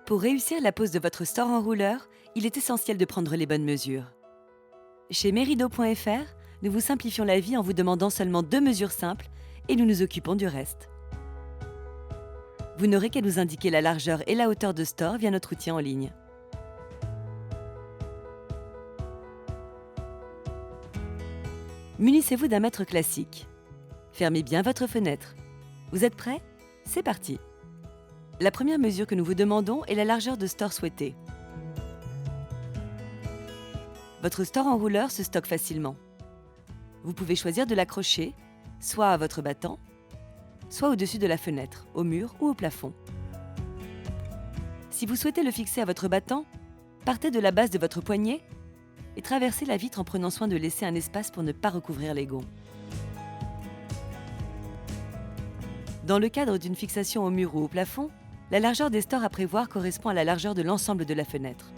Pour réussir la pose de votre store enrouleur, il est essentiel de prendre les bonnes mesures. Chez Merido.fr, nous vous simplifions la vie en vous demandant seulement 2 mesures simples et nous nous occupons du reste. Vous n'aurez qu'à nous indiquer la largeur et la hauteur de store via notre outil en ligne. Munissez-vous d'un mètre classique. Fermez bien votre fenêtre. Vous êtes prêts? C'est parti! La première mesure que nous vous demandons est la largeur de store souhaitée. Votre store enrouleur se stocke facilement. Vous pouvez choisir de l'accrocher, soit à votre battant, soit au-dessus de la fenêtre, au mur ou au plafond. Si vous souhaitez le fixer à votre battant, partez de la base de votre poignet et traversez la vitre en prenant soin de laisser un espace pour ne pas recouvrir les gonds. Dans le cadre d'une fixation au mur ou au plafond, la largeur des stores à prévoir correspond à la largeur de l'ensemble de la fenêtre.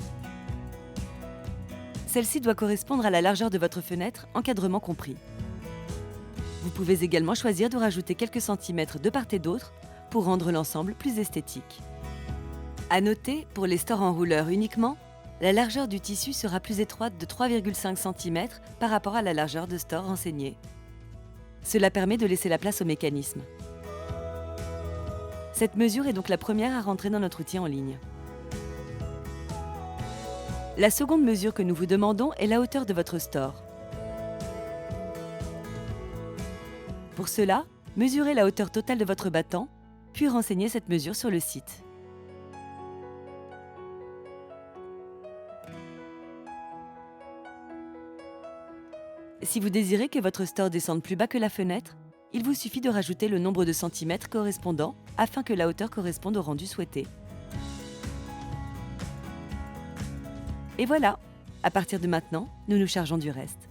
Celle-ci doit correspondre à la largeur de votre fenêtre, encadrement compris. Vous pouvez également choisir de rajouter quelques centimètres de part et d'autre pour rendre l'ensemble plus esthétique. À noter, pour les stores enrouleurs uniquement, la largeur du tissu sera plus étroite de 3,5 cm par rapport à la largeur de store renseignée. Cela permet de laisser la place au mécanisme. Cette mesure est donc la première à rentrer dans notre outil en ligne. La seconde mesure que nous vous demandons est la hauteur de votre store. Pour cela, mesurez la hauteur totale de votre battant, puis renseignez cette mesure sur le site. Si vous désirez que votre store descende plus bas que la fenêtre, il vous suffit de rajouter le nombre de centimètres correspondant afin que la hauteur corresponde au rendu souhaité. Et voilà, à partir de maintenant, nous nous chargeons du reste.